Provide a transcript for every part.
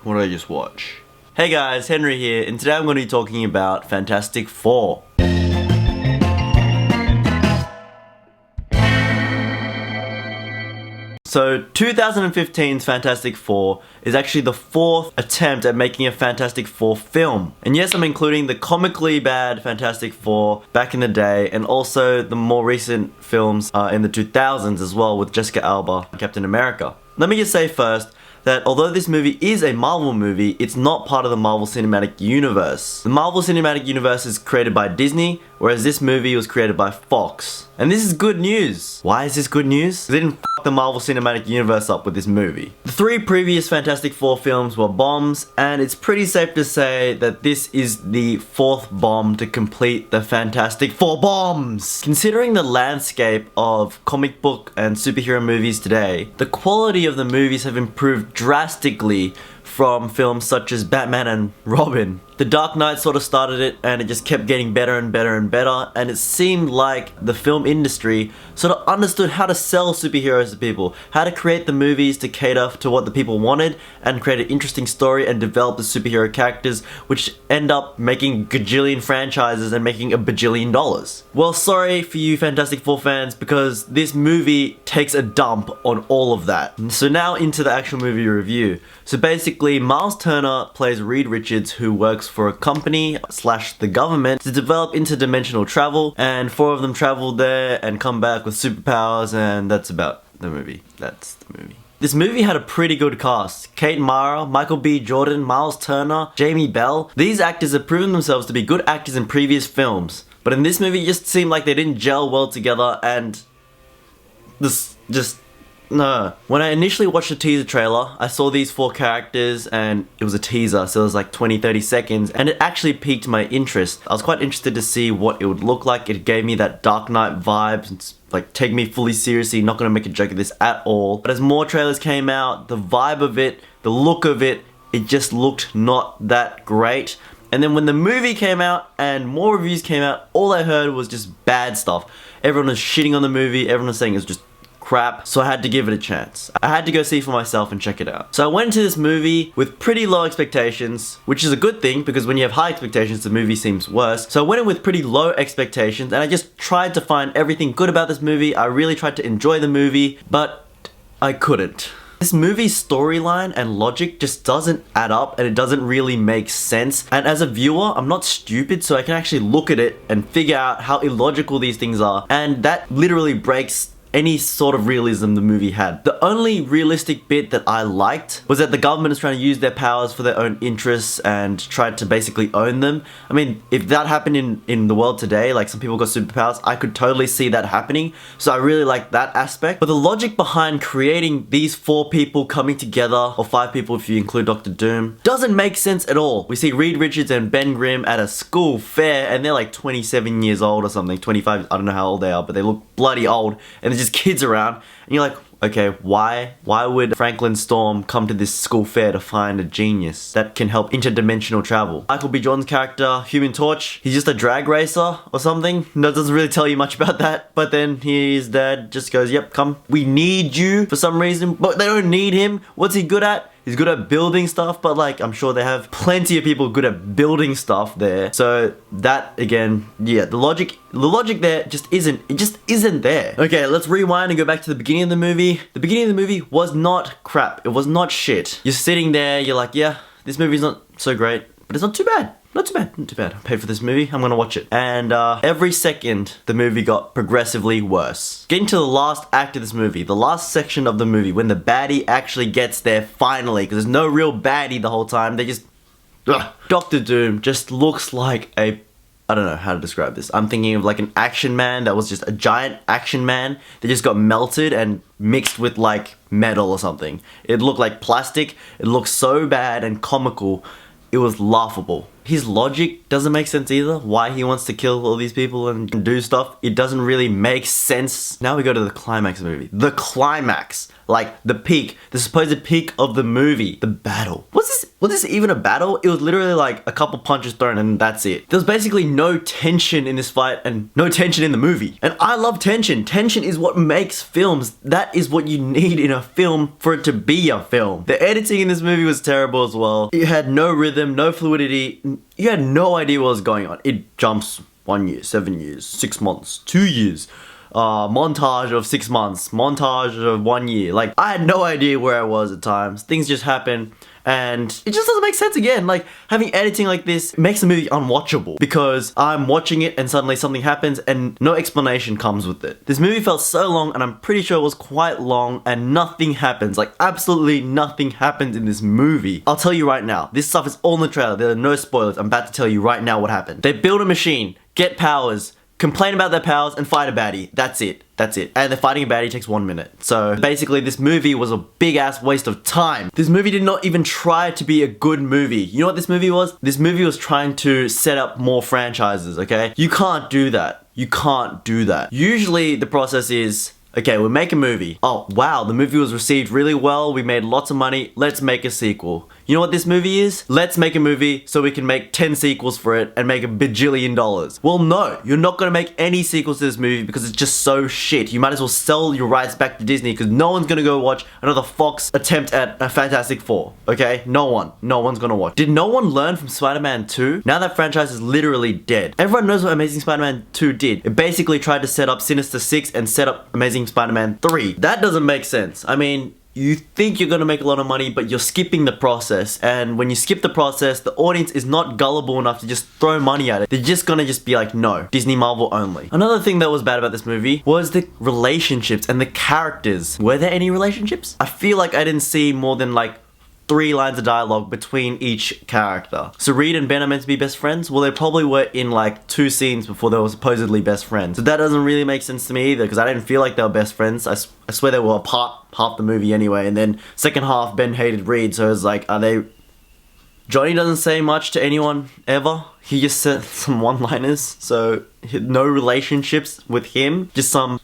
What did I just watch? Hey guys, Henry here, and today I'm going to be talking about Fantastic Four. So 2015's Fantastic Four is actually the fourth attempt at making a Fantastic Four film. And yes, I'm including the comically bad Fantastic Four back in the day, and also the more recent films in the 2000s as well, with Jessica Alba and Captain America. Let me just say first that although this movie is a Marvel movie, it's not part of the Marvel Cinematic Universe. The Marvel Cinematic Universe is created by Disney, whereas this movie was created by Fox. And this is good news. Why is this good news? They didn't f*** the Marvel Cinematic Universe up with this movie. The three previous Fantastic Four films were bombs, and it's pretty safe to say that this is the fourth bomb to complete the Fantastic Four bombs. Considering the landscape of comic book and superhero movies today, the quality of the movies have improved drastically from films such as Batman and Robin. The Dark Knight sort of started it, and it just kept getting better and better and better, and it seemed like the film industry sort of understood how to sell superheroes to people, how to create the movies to cater to what the people wanted, and create an interesting story and develop the superhero characters, which end up making gajillion franchises and making a bajillion dollars. Well, sorry for you Fantastic Four fans, because this movie takes a dump on all of that. So now into the actual movie review. So basically, Miles Turner plays Reed Richards, who works for a company / the government to develop interdimensional travel, and four of them travel there and come back with superpowers, and that's about the movie. That's the movie. This movie had a pretty good cast. Kate Mara, Michael B. Jordan, Miles Turner, Jamie Bell. These actors have proven themselves to be good actors in previous films, but in this movie it just seemed like they didn't gel well together, and this just... no. When I initially watched the teaser trailer, I saw these four characters, and it was a teaser, so it was like 20-30 seconds, and it actually piqued my interest. I was quite interested to see what it would look like. It gave me that Dark Knight vibes. It's like, take me fully seriously, not gonna make a joke of this at all. But as more trailers came out, the vibe of it, the look of it, it just looked not that great. And then when the movie came out and more reviews came out, all I heard was just bad stuff. Everyone was shitting on the movie, everyone was saying it was just crap, so I had to give it a chance. I had to go see for myself and check it out. So I went into this movie with pretty low expectations, which is a good thing, because when you have high expectations, the movie seems worse. So I went in with pretty low expectations, and I just tried to find everything good about this movie. I really tried to enjoy the movie, but I couldn't. This movie's storyline and logic just doesn't add up, and it doesn't really make sense. And as a viewer, I'm not stupid, so I can actually look at it and figure out how illogical these things are. And that literally breaks any sort of realism the movie had. The only realistic bit that I liked was that the government is trying to use their powers for their own interests and tried to basically own them. I mean, if that happened in the world today, like some people got superpowers, I could totally see that happening. So I really like that aspect. But the logic behind creating these four people coming together, or five people if you include Dr. Doom, doesn't make sense at all. We see Reed Richards and Ben Grimm at a school fair, and they're like 27 years old or something, 25, I don't know how old they are, but they look bloody old, and they're just kids around, and you're like, okay, why would Franklin Storm come to this school fair to find a genius that can help interdimensional travel? Michael B. Jordan's character, Human Torch, he's just a drag racer or something. No, it doesn't really tell you much about that, but then his dad just goes, yep, come, we need you for some reason, but they don't need him. What's he good at? He's good at building stuff, but like, I'm sure they have plenty of people good at building stuff there. So that, again, yeah, the logic there just isn't there. Okay, let's rewind and go back to the beginning of the movie. The beginning of the movie was not crap. It was not shit. You're sitting there, you're like, yeah, this movie's not so great, but it's not too bad. Not too bad, not too bad. I paid for this movie, I'm gonna watch it. And every second, the movie got progressively worse. Getting to the last act of this movie, the last section of the movie, when the baddie actually gets there finally, because there's no real baddie the whole time, they just... Ugh. Dr. Doom just looks like a... I don't know how to describe this. I'm thinking of like an action man that was just a giant action man that just got melted and mixed with like metal or something. It looked like plastic, it looked so bad and comical, it was laughable. his logic doesn't make sense either. Why he wants to kill all these people and do stuff, it doesn't really make sense. Now we go to the climax of the movie. The climax. Like, the peak. The supposed peak of the movie. The battle. Was this even a battle? It was literally like a couple punches thrown and that's it. There was basically no tension in this fight and no tension in the movie. And I love tension. Tension is what makes films. That is what you need in a film for it to be a film. The editing in this movie was terrible as well. It had no rhythm, no fluidity. You had no idea what was going on. It jumps 1 year, 7 years, 6 months, 2 years. Montage of 6 months, montage of 1 year. Like, I had no idea where I was at times. Things just happen and it just doesn't make sense again. Like, having editing like this makes the movie unwatchable because I'm watching it and suddenly something happens and no explanation comes with it. This movie felt so long and I'm pretty sure it was quite long and nothing happens. Like, absolutely nothing happens in this movie. I'll tell you right now, this stuff is all in the trailer. There are no spoilers. I'm about to tell you right now what happened. They build a machine, get powers, complain about their powers, and fight a baddie. That's it. That's it. And the fighting a baddie takes 1 minute. So basically this movie was a big ass waste of time. This movie did not even try to be a good movie. You know what this movie was? This movie was trying to set up more franchises, okay? You can't do that. You can't do that. Usually the process is, okay, we'll make a movie. Oh, wow, the movie was received really well. We made lots of money. Let's make a sequel. You know what this movie is? Let's make a movie so we can make 10 sequels for it and make $1 bajillion. Well, no, you're not gonna make any sequels to this movie because it's just so shit. You might as well sell your rights back to Disney because no one's gonna go watch another Fox attempt at a Fantastic Four, okay? No one's gonna watch. Did no one learn from Spider-Man 2? Now that franchise is literally dead. Everyone knows what Amazing Spider-Man 2 did. It basically tried to set up Sinister Six and set up Amazing Spider-Man 3. That doesn't make sense. I mean, you think you're gonna make a lot of money, but you're skipping the process. And when you skip the process, the audience is not gullible enough to just throw money at it. They're just gonna be like, no, Disney Marvel only. Another thing that was bad about this movie was the relationships and the characters. Were there any relationships? I feel like I didn't see more than like 3 lines of dialogue between each character. So Reed and Ben are meant to be best friends? Well, they probably were in like 2 scenes before they were supposedly best friends. So that doesn't really make sense to me either because I didn't feel like they were best friends. I swear they were apart half the movie anyway, and then second half Ben hated Reed, so it was like, are they... Johnny doesn't say much to anyone ever. He just said some one-liners, so no relationships with him. Just some...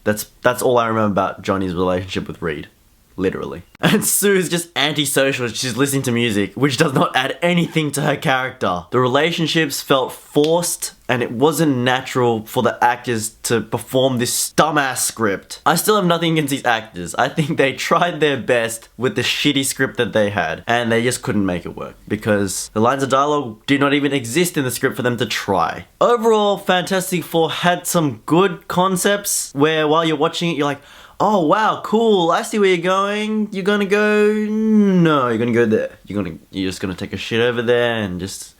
That's all I remember about Johnny's relationship with Reed. Literally. And Sue is just antisocial. She's listening to music, which does not add anything to her character. The relationships felt forced, and it wasn't natural for the actors to perform this dumbass script. I still have nothing against these actors. I think they tried their best with the shitty script that they had, and they just couldn't make it work because the lines of dialogue did not even exist in the script for them to try. Overall, Fantastic Four had some good concepts where while you're watching it, you're like, oh wow, cool, I see where you're going. You're gonna go... No, you're gonna go there. You're just gonna take a shit over there and just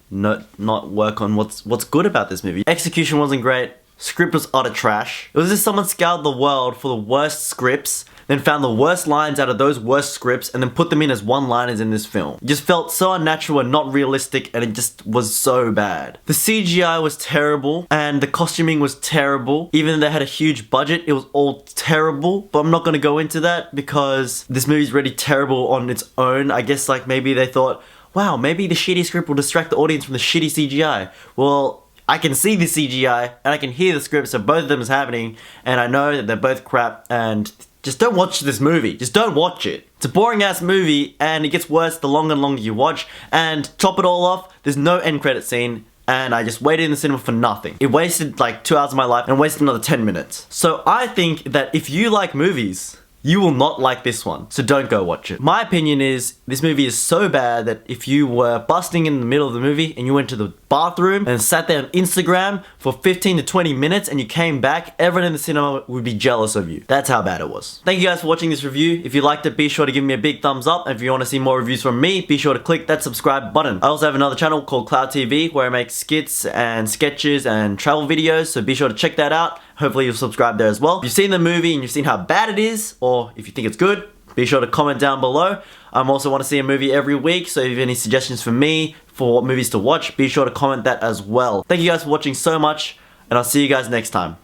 not work on what's good about this movie. Execution wasn't great. Script was utter trash. It was as if someone scoured the world for the worst scripts, then found the worst lines out of those worst scripts and then put them in as one-liners in this film. It just felt so unnatural and not realistic, and it just was so bad. The CGI was terrible and the costuming was terrible. Even though they had a huge budget, it was all terrible. But I'm not gonna go into that because this movie's already terrible on its own. I guess like maybe they thought, wow, maybe the shitty script will distract the audience from the shitty CGI. Well, I can see the CGI and I can hear the script, so both of them is happening, and I know that they're both crap, and just don't watch this movie. Just don't watch it. It's a boring ass movie and it gets worse the longer and longer you watch, and top it all off, there's no end credit scene, and I just waited in the cinema for nothing. It wasted like 2 hours of my life and wasted another 10 minutes. So I think that if you like movies, you will not like this one, so don't go watch it. My opinion is, this movie is so bad that if you were busting in the middle of the movie and you went to the bathroom and sat there on Instagram for 15 to 20 minutes and you came back, everyone in the cinema would be jealous of you. That's how bad it was. Thank you guys for watching this review. If you liked it, be sure to give me a big thumbs up. And if you want to see more reviews from me, be sure to click that subscribe button. I also have another channel called Clowd TV where I make skits and sketches and travel videos, so be sure to check that out. Hopefully you'll subscribe there as well. If you've seen the movie and you've seen how bad it is, or if you think it's good, be sure to comment down below. I also want to see a movie every week, so if you have any suggestions for me for what movies to watch, be sure to comment that as well. Thank you guys for watching so much, and I'll see you guys next time.